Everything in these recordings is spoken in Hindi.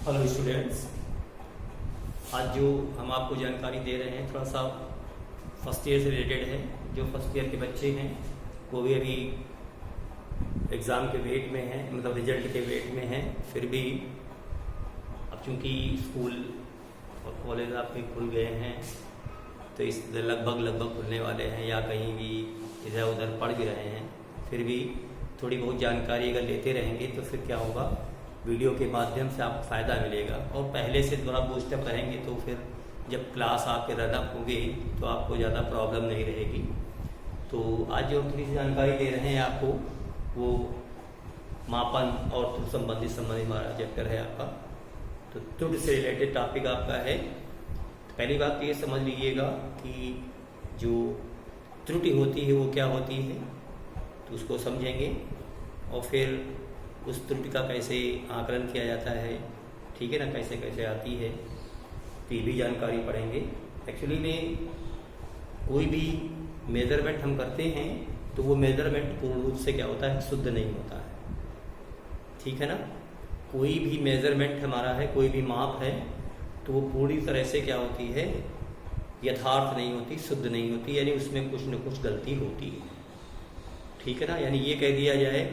हेलो स्टूडेंट्स, आज जो हम आपको जानकारी दे रहे हैं थोड़ा सा फर्स्ट ईयर से रिलेटेड है। जो फर्स्ट ईयर के बच्चे हैं वो भी अभी एग्ज़ाम के वेट में हैं, मतलब रिजल्ट के वेट में हैं। फिर भी अब चूँकि स्कूल और कॉलेज आपके खुल गए हैं तो इस लगभग खुलने वाले हैं या कहीं भी इधर उधर पढ़ भी रहे हैं, फिर भी थोड़ी बहुत जानकारी अगर लेते रहेंगे तो फिर क्या होगा, वीडियो के माध्यम से आपको फ़ायदा मिलेगा और पहले से थोड़ा बूस्टअप रहेंगे तो फिर जब क्लास आपके रनअप होंगे तो आपको ज़्यादा प्रॉब्लम नहीं रहेगी। तो आज जो थोड़ी सी जानकारी दे रहे हैं आपको वो मापन और संबंधित हमारा चैप्टर है आपका। तो त्रुटि से रिलेटेड टॉपिक आपका है। तो पहली बात तो ये समझ लीजिएगा कि जो त्रुटि होती है वो क्या होती है, तो उसको समझेंगे और फिर उस त्रुटि का कैसे आकलन किया जाता है, ठीक है ना, कैसे कैसे आती है, तो ये भी जानकारी पढ़ेंगे। एक्चुअली में कोई भी मेजरमेंट हम करते हैं तो वो मेजरमेंट पूर्ण रूप से क्या होता है, शुद्ध नहीं होता है, ठीक है ना। कोई भी मेजरमेंट हमारा है, कोई भी माप है तो वो पूरी तरह से क्या होती है, यथार्थ नहीं होती, शुद्ध नहीं होती, यानी उसमें कुछ न कुछ गलती होती है, ठीक है ना। यानी ये कह दिया जाए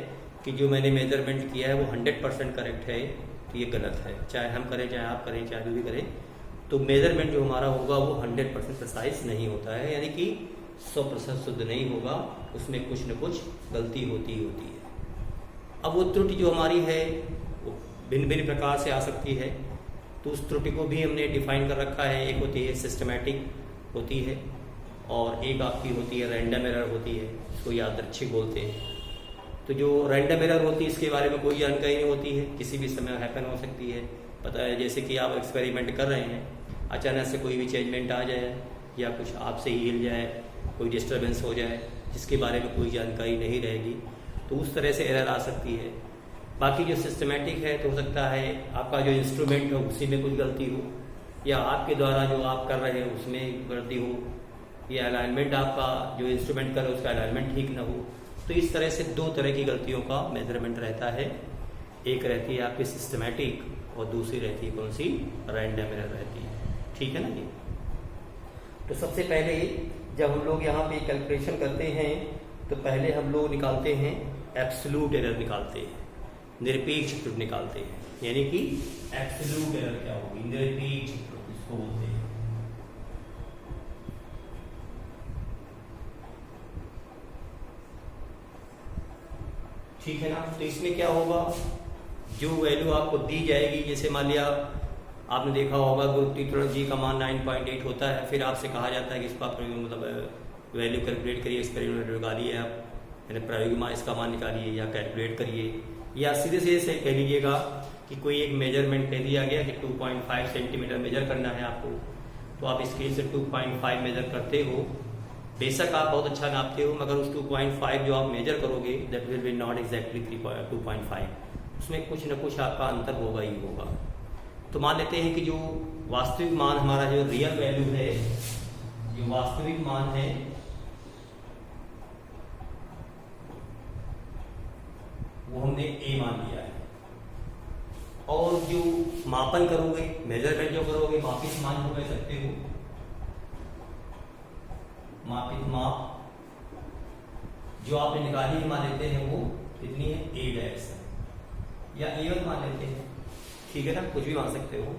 कि जो मैंने मेजरमेंट किया है वो 100% करेक्ट है तो ये गलत है। चाहे हम करें, चाहे आप करें, चाहे जो भी करें, तो मेजरमेंट जो हमारा होगा वो 100% प्रिसाइज नहीं होता है, यानी कि 100% शुद्ध नहीं होगा, उसमें कुछ न कुछ गलती होती है। अब वो त्रुटि जो हमारी है वो भिन्न भिन्न प्रकार से आ सकती है, तो उस त्रुटि को भी हमने डिफाइन कर रखा है। एक होती है सिस्टमैटिक होती है और एक आपकी होती है रैंडम एरर होती है, इसको यादृच्छिक बोलते हैं। तो जो रैंडम एरर होती है इसके बारे में कोई जानकारी नहीं होती है, किसी भी समय हैपन हो सकती है। पता है जैसे कि आप एक्सपेरिमेंट कर रहे हैं, अचानक से कोई भी चेंजमेंट आ जाए या कुछ आपसे ही हिल जाए, कोई डिस्टर्बेंस हो जाए जिसके बारे में कोई जानकारी नहीं रहेगी, तो उस तरह से एरर आ सकती है। बाकी जो सिस्टमेटिक है तो हो सकता है आपका जो इंस्ट्रूमेंट हो उसी में कुछ गलती हो, या आपके द्वारा जो आप कर रहे हैं उसमें गलती हो, या अलाइनमेंट आपका जो इंस्ट्रूमेंट कर रहे हो उसका अलाइनमेंट ठीक ना हो। तो इस तरह से दो तरह की गलतियों का मेजरमेंट रहता है। एक रहती है आपकी सिस्टमैटिक और दूसरी रहती है कौन सी, रैंडम एरर रहती है, ठीक है ना जी। तो सबसे पहले जब हम लोग यहाँ पे कैलकुलेशन करते हैं तो पहले हम लोग निकालते हैं एब्सोल्यूट एरर निकालते हैं, निरपेक्ष त्रुटि निकालते हैं। यानी कि एब्सोल्यूट एरर क्या होगी, निरपेक्ष त्रुटि इसको बोलते हैं। ठीक है ना। तो इसमें क्या होगा, जो वैल्यू आपको दी जाएगी, जैसे मान लिया आपने देखा होगा गुरुत्वाकर्षण जी का मान 9.8 होता है, फिर आपसे कहा जाता है कि इसको आप मतलब वैल्यू कैलकुलेट करिए, एक्सपेरिमेंट निकालिए, आप यानी प्रायोगिक मान इसका मान निकालिए या कैलकुलेट करिए, या सीधे सीधे से कह लीजिएगा कि कोई एक मेजरमेंट कह दिया गया कि 2.5 सेंटीमीटर मेजर करना है आपको, तो आप स्केल से 2.5 मेजर करते हो। बेशक आप बहुत अच्छा नापते हो, मगर उस 2.5 जो आप मेजर करोगे that will be not exactly 2.5, उसमें कुछ न कुछ आपका अंतर होगा ही होगा। तो मान लेते हैं कि जो वास्तविक मान हमारा जो रियल वैल्यू है, जो वास्तविक मान है वो हमने A मान लिया है, और जो मापन करोगे, मेजरमेंट जो करोगे, मापित मान जो कह सकते हो, मापित माप जो आपने निकाली मान लेते हैं वो कितनी है, A' या A1 मान लेते हैं, ठीक है ना, कुछ भी मान सकते हो।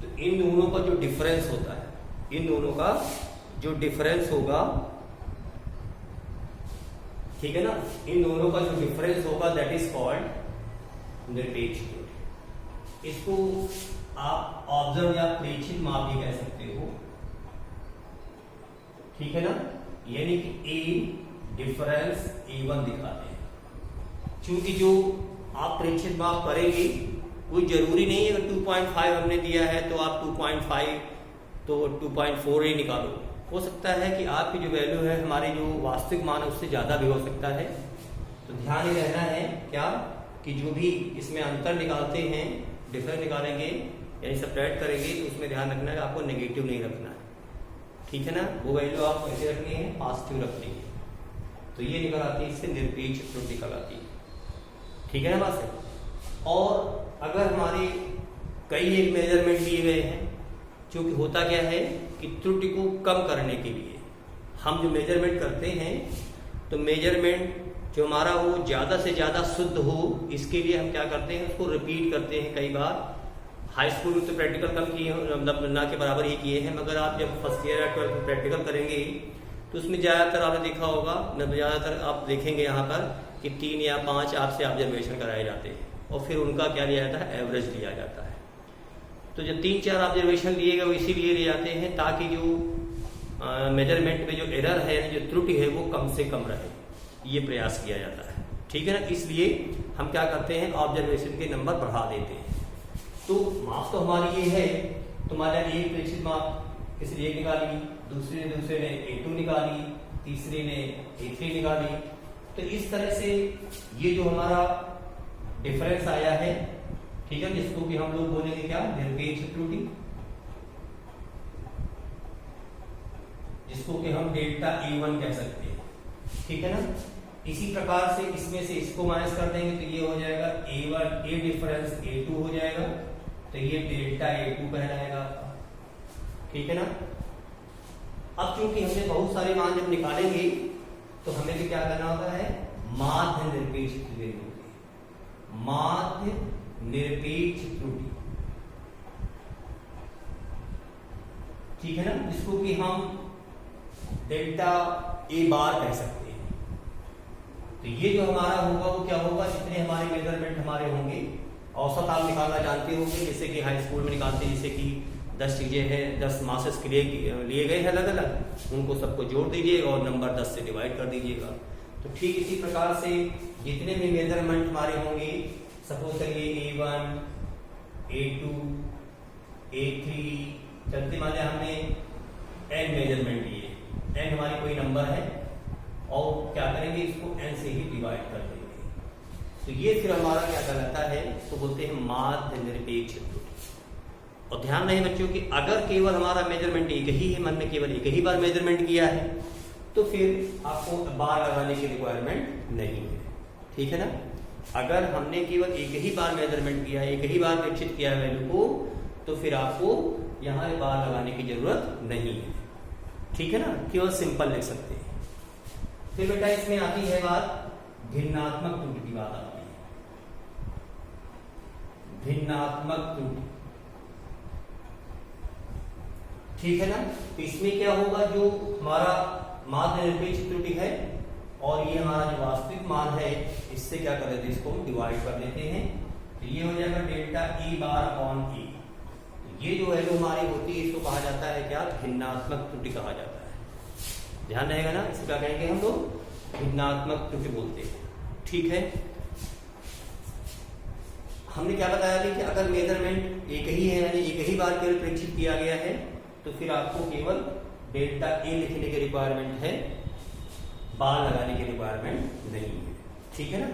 तो इन दोनों का जो डिफरेंस होता है, इन दोनों का जो डिफरेंस होगा, ठीक है ना, इन दोनों का जो डिफरेंस होगा दैट इज कॉल्ड निरपेक्ष त्रुटि। इसको आप ऑब्जर्व या प्रेक्षित माप भी कह सकते हो, ठीक है ना। यानी कि A डिफरेंस A1 दिखाते हैं, क्योंकि जो आप प्रेक्षित माप करेंगे कोई जरूरी नहीं है अगर 2.5 हमने दिया है तो आप 2.5 तो 2.4 ही निकालो। हो सकता है कि आपकी जो वैल्यू है, हमारी जो वास्तविक मान है उससे ज़्यादा भी हो सकता है। तो ध्यान ही रहना है क्या कि जो भी इसमें अंतर निकालते हैं, डिफरेंस निकालेंगे यानी सपरेट करेंगे, तो उसमें ध्यान रखना है आपको नेगेटिव नहीं रखना है, ठीक है ना। वो वैल्यू आपको ऐसे रखनी है, पॉजिटिव रखनी है, तो ये निकल आती है, इससे निरपेक्ष त्रुटि निकल आती है, ठीक है ना बात है। और अगर हमारी कई एक मेजरमेंट लिए गए हैं, क्योंकि होता क्या है कि त्रुटि को कम करने के लिए हम जो मेजरमेंट करते हैं, तो मेजरमेंट जो हमारा वो ज़्यादा से ज़्यादा शुद्ध हो, इसके लिए हम क्या करते हैं, उसको रिपीट करते हैं कई बार। हाई स्कूल में तो प्रैक्टिकल कम किए हैं, मतलब ना के बराबर ही किए हैं, मगर आप जब फर्स्ट ईयर या 12th में प्रैक्टिकल करेंगे तो उसमें ज़्यादातर आपने देखा होगा, ज़्यादातर आप देखेंगे यहाँ पर कि 3 या 5 आपसे ऑब्जर्वेशन कराए जाते हैं और फिर उनका क्या लिया जाता है, एवरेज लिया जाता है। तो जब 3-4 ऑब्जर्वेशन लिए गए वो इसीलिए लिए जाते हैं ताकि जो मेजरमेंट में जो एरर है, जो त्रुटि है, वो कम से कम रहे, ये प्रयास किया जाता है। ठीक है ना, इसलिए हम क्या करते हैं, ऑब्जर्वेशन के नंबर बढ़ा देते हैं। तो माप तो हमारी ये है, तुम्हारा एक प्रेक्षित माप किसी ने 1 निकाली, दूसरे ने A2 निकाली, तीसरे ने A3 निकाली। तो इस तरह से ये जो हमारा डिफरेंस आया है, ठीक है, जिसको कि हम लोग बोलेंगे क्या, निरपेक्ष त्रुटि, जिसको कि हम डेल्टा A1 कह सकते हैं। ठीक है ना। इसी प्रकार से इसमें से इसको माइनस कर देंगे तो ये हो जाएगा A1, A डिफरेंस A2 हो जाएगा, तो ये डेल्टा A2 कहलाएगा। ठीक है ना। अब क्योंकि हमने बहुत सारे मान जब निकालेंगे तो हमें भी क्या करना होता है, माध्य निरपेक्ष त्रुटि, माध्य निरपेक्ष त्रुटि, ठीक है ना, जिसको कि हम डेल्टा A बार कह सकते हैं। तो ये जो हमारा होगा वो क्या होगा, जितने हमारे मेजरमेंट हमारे होंगे, औसत आप निकालना जानते होंगे, जैसे कि हाई स्कूल में निकालते हैं, जैसे कि 10 चीजें हैं, 10 मासेस के लिए गए हैं अलग अलग, उनको सबको जोड़ दीजिएगा और नंबर 10 से डिवाइड कर दीजिएगा। तो ठीक इसी प्रकार से जितने भी मेजरमेंट हमारे होंगे, सपोज करिए A1, A2, A3, चलते माने हमने n मेजरमेंट लिए, n हमारी कोई नंबर है और क्या करेंगे, इसको n से ही डिवाइड कर देंगे। तो ये फिर हमारा क्या कहलाता है, तो बोलते हैं माध्य निरपेक्ष त्रुटि। और ध्यान रहे बच्चों कि अगर केवल हमारा मेजरमेंट एक ही है, मन ने केवल एक ही बार मेजरमेंट किया है, तो फिर आपको बार लगाने की रिक्वायरमेंट नहीं है। ठीक है ना। अगर हमने केवल एक ही बार मेजरमेंट किया है, एक ही बार प्रेक्षित किया है वैल्यू को, तो फिर आपको यहाँ बार लगाने की जरूरत नहीं है। ठीक है ना, केवल सिंपल लिख सकते हैं। फिर बेटा इसमें आती है बात, भिन्नात्मक त्रुटि की बात आती है। भिन्नात्मक त्रुटि, ठीक है ना। तो इसमें क्या होगा, जो हमारा माध्य निरपेक्ष त्रुटि है और ये हमारा जो वास्तविक मान है, इससे क्या कर देते हैं, इसको डिवाइड कर देते हैं। तो ये हो जाएगा delta E bar upon E। ये जो वैल्यू हमारी होती है, इसको कहा जाता है क्या, भिन्नात्मक त्रुटि कहा जाता है। ध्यान रहेगा ना, इसे क्या कहेंगे हम लोग, भिन्नात्मक त्रुटि बोलते हैं। ठीक है। हमने क्या बताया कि अगर मेजरमेंट एक ही है, यानी एक ही बार केवल प्रेक्षित किया गया है, तो फिर आपको केवल डेल्टा A लिखने की रिक्वायरमेंट है, बार लगाने की रिक्वायरमेंट नहीं है। ठीक है ना।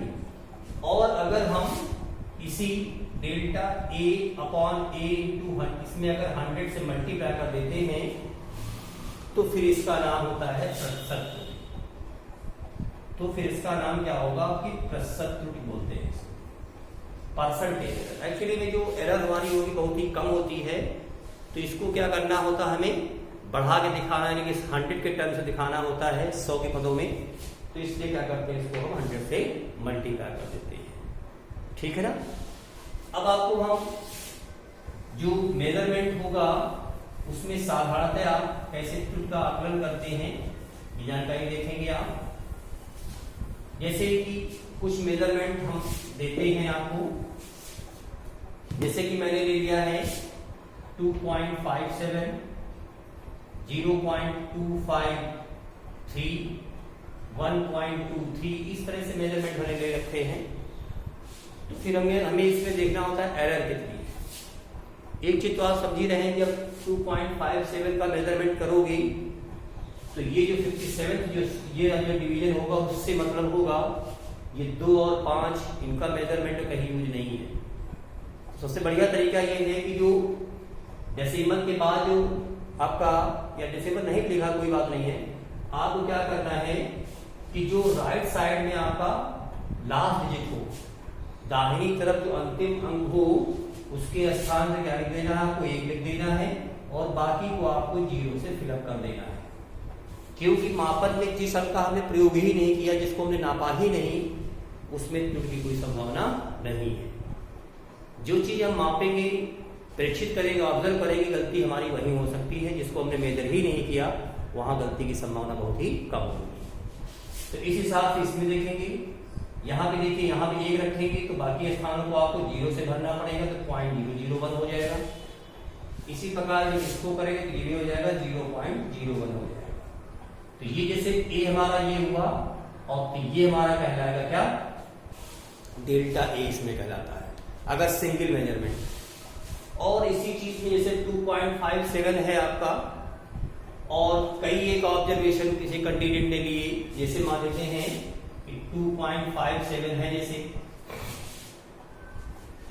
और अगर हम इसी delta A upon A into 100, इसमें अगर 100 से मल्टीप्लाई कर देते हैं, तो फिर इसका नाम होता है प्रतिशत त्रुटि। तो फिर इसका नाम क्या होगा कि प्रतिशत त्रुटि बोलते हैं, परसेंटेज। एक्चुअली में जो एरर हमारी होगी बहुत ही कम होती है, तो इसको क्या करना होता है, हमें बढ़ा के दिखाना, यानी कि 100 के टर्म से दिखाना होता है 100 के पदों में। तो इसलिए क्या करते हैं, इसको हम 100 से मल्टीप्लाई कर देते हैं। ठीक है ना। अब आपको हम जो मेजरमेंट होगा उसमें साधारणतः आप कैसे त्रुटि का आकलन करते हैं, ये जानकारी देखेंगे आप। जैसे कि कुछ मेजरमेंट हम देते हैं आपको, जैसे कि मैंने ले लिया है 2.57, 0.253, 1.23, इस तरह से मेजरमेंट मैंने ले रखे हैं। तो फिर हमें इसमें देखना होता है एरर कितनी है। एक चीज तो आप समझ रहे हैं, जब 2.57 का मेजरमेंट करोगे तो ये जो 57 जो डिवीजन होगा, उससे मतलब होगा ये 2 और 5, इनका मेजरमेंट कहीं यूज नहीं है। सबसे बढ़िया तरीका ये है कि जो डेसिमल के बाद जो आपका, या डेसिमल नहीं लिखा कोई बात नहीं है, आपको क्या करना है कि जो राइट साइड में आपका लास्ट डिजिट हो, दाहिनी तरफ जो अंतिम अंक हो, उसके स्थान पे क्या लिख देना है आपको, 1 लिख देना है और बाकी को आपको 0 से फिलअप कर देना है। क्योंकि मापन में जिस अंक का हमने प्रयोग ही नहीं किया, जिसको हमने नापा ही नहीं, उसमें त्रुटि की कोई संभावना नहीं है। जो चीज हम मापेंगे, प्रेक्षित करेंगे, ऑब्जर्व करेंगे, गलती हमारी वही हो सकती है। जिसको हमने मेजर ही नहीं किया वहां गलती की संभावना बहुत ही कम होगी। तो इस हिसाब से इसमें देखेंगे, यहाँ पे देखिए, यहाँ पे 1 रखेंगे तो बाकी स्थानों को आपको 0 से भरना पड़ेगा, तो 0.001 हो जाएगा। इसी प्रकार जब इसको करेंगे तो ये हो जाएगा 0.01 हो जाएगा। तो ये जैसे ए हमारा ये हुआ और तो ये हमारा कहलाएगा क्या, डेल्टा ए इसमें कहलाता है अगर सिंगल मेजरमेंट। और इसी चीज में जैसे 2.57 है आपका और कई एक ऑब्जर्वेशन किसी कैंडिडेट ने लिए, जैसे मान लेते हैं कि 2.57 है, जैसे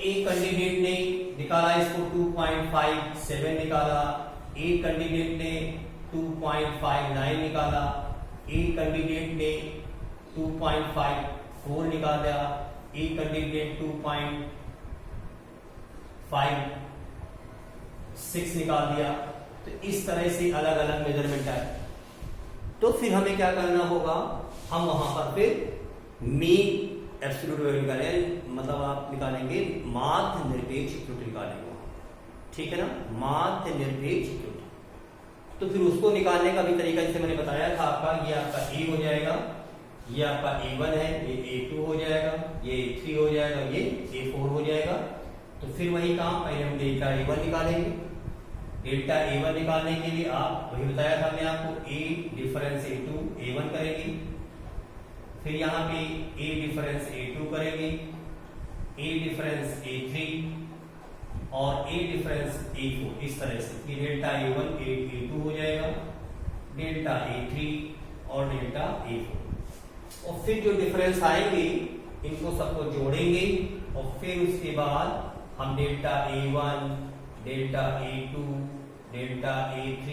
एक कैंडिडेट ने निकाला इसको 2.57 निकाला, एक कैंडिडेट ने 2.59 निकाला, एक कैंडिडेट ने 2.54 निकाला, एक कैंडिडेट 2.56 निकाल दिया। तो इस तरह से अलग अलग मेजरमेंट आए। तो फिर हमें क्या करना होगा, हम वहां पर फिर मीन एब्सोल्यूट वैल्यू निकालेंगे, मतलब आप निकालेंगे माध्य निरपेक्ष त्रुटि निकालेंगे, ठीक है ना, माध्य निरपेक्ष त्रुटि। तो फिर उसको निकालने का भी तरीका जैसे मैंने बताया था आपका, ये आपका ए हो जाएगा, ये आपका A1 है, ये A2 हो जाएगा, ये A3 हो जाएगा, ये A4 हो जाएगा। तो फिर वही काम, पहले हम डेल्टा A1 निकालेंगे। डेल्टा A1 निकालने के लिए आप वही बताया था मैंने आपको, A डिफरेंस A2 A1 करेंगे, फिर यहाँ पे A डिफरेंस A2 करेंगे, A डिफरेंस A3 और A डिफरेंस A4, इस तरह से ये डेल्टा A1 A2 हो जाएगा, डेल्टा A3 और डेल्टा A4। और फिर जो डिफरेंस आएंगे इनको सबको जोड़ेंगे और फिर उसके बाद हम delta A1, delta A2, delta A3,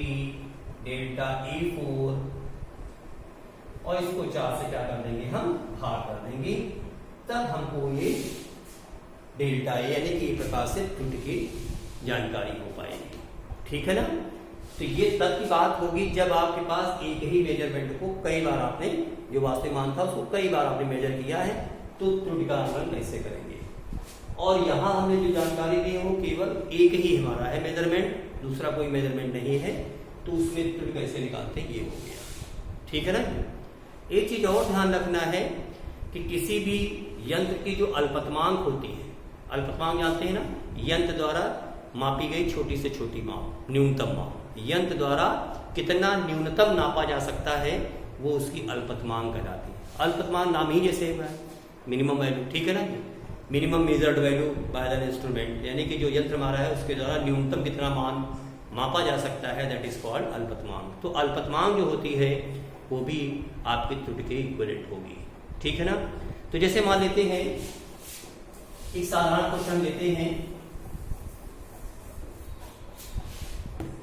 delta A4 और इसको 4 से क्या कर देंगे, हम भाग कर देंगे, तब हमको ये डेल्टा ए यानी कि एक प्रकार से त्रुटि की जानकारी हो पाएगी, ठीक है ना। तो ये तब की बात होगी जब आपके पास एक ही मेजरमेंट को कई बार आपने, जो वास्तविक मान था उसको कई बार आपने मेजर किया है, तो त्रुटि का आकलन कैसे करेंगे। और यहाँ हमने जो जानकारी दी है वो केवल एक ही हमारा है मेजरमेंट, दूसरा कोई मेजरमेंट नहीं है, तो उसमें त्रुटि कैसे निकालते ये हो गया, ठीक है ना। एक चीज और ध्यान रखना है कि किसी भी यंत्र की जो अल्पतमांक होती है, अल्पतमांक जानते हैं ना, यंत्र द्वारा मापी गई छोटी से छोटी माप, न्यूनतम माप, यंत्र द्वारा कितना न्यूनतम नापा जा सकता है वो उसकी अल्पतमांक कहलाती है। अल्पतमांक नाम ही जैसे है मिनिमम वैल्यू, ठीक है ना, minimum measured value by the instrument, यानी कि जो यंत्र हमारा है उसके द्वारा न्यूनतम कितना मान मापा जा सकता है, दैट इज कॉल्ड अल्पतमांक। तो अल्पतमांक जो होती है वो भी आपकी त्रुटि के इक्विवेलेंट होगी, ठीक है ना। तो जैसे मान लेते हैं एक साधारण क्वेश्चन लेते हैं,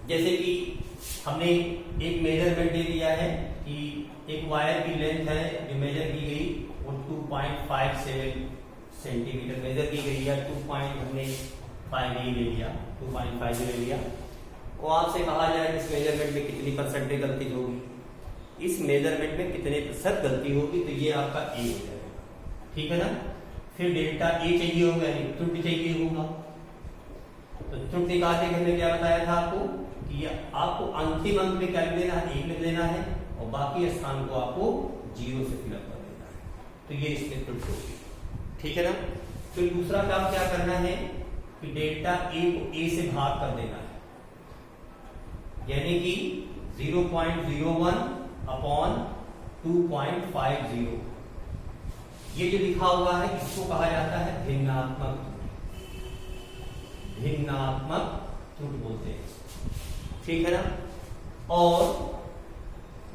जैसे कि हमने एक मेजरमेंट दे दिया है कि एक वायर की लेंथ है जो मेजर की गई वो 2.57 सेंटीमीटर मेजर की गई है, 2.5 ले लिया, 2.5 ले लिया। और आपसे कहा जाए इस मेजरमेंट में कितनी परसेंटेज गलती होगी, इस मेजरमेंट में कितने प्रतिशत गलती होगी, तो ये आपका ए हो जाएगा, ठीक है ना। फिर डेल्टा ए चाहिए होगा, यानी त्रुटि चाहिए होगा। तो त्रुटि निकालने के हमने क्या बताया था आपको कि आपको अंतिम अंक में क्या लिख देना है, 1 लिख देना है और बाकी स्थान को आपको 0 से फिलअप कर देना है। तो ये इसमें त्रुटि होगी, ठीक है ना। फिर दूसरा काम क्या करना है कि डेल्टा ए को ए से भाग कर देना है, यानी कि 0.01 अपॉन 2.50। ये जो लिखा हुआ है इसको कहा जाता है भिन्नात्मक त्रुटि बोलते हैं, ठीक है ना। और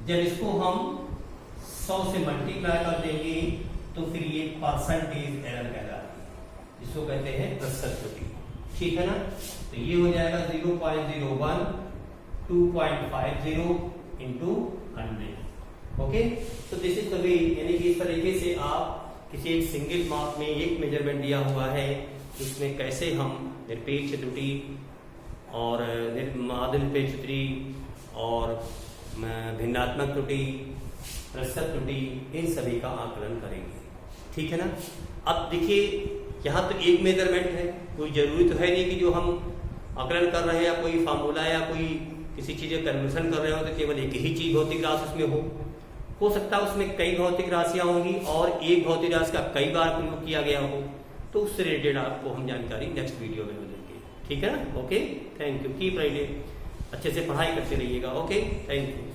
जब इसको हम 100 से मल्टीप्लाई कर देंगे तो फिर ये परसेंटेज एरर कहलाती है, जिसको कहते हैं प्रतिशत त्रुटि, ठीक है ना। तो ये हो जाएगा 0.01 2.50 into 100, ओके। तो दिस इज द वे, यानी कि इस तरीके से आप किसी एक सिंगल माप में एक मेजरमेंट दिया हुआ है इसमें कैसे हम निरपेक्ष त्रुटि और मादनिरपेक्ष त्रुटि और भिन्नात्मक त्रुटि, प्रतिशत त्रुटि, इन सभी का आकलन करेंगे। ठीक है ना। अब देखिए यहाँ तो एक मेजरमेंट है, कोई जरूरी तो है नहीं कि जो हम आकलन कर रहे हैं या कोई फार्मूला या कोई किसी चीज़ का कन्वर्सन कर रहे हो तो केवल एक ही चीज भौतिक राशि उसमें हो सकता है उसमें कई भौतिक राशियां होंगी और एक भौतिक राशि का कई बार प्रयोग किया गया हो, तो उससे रिलेटेड आपको हम जानकारी नेक्स्ट वीडियो में देंगे। ठीक है ना। Okay, thank you, keep reading, अच्छे से पढ़ाई करते रहिएगा। Okay, thank you.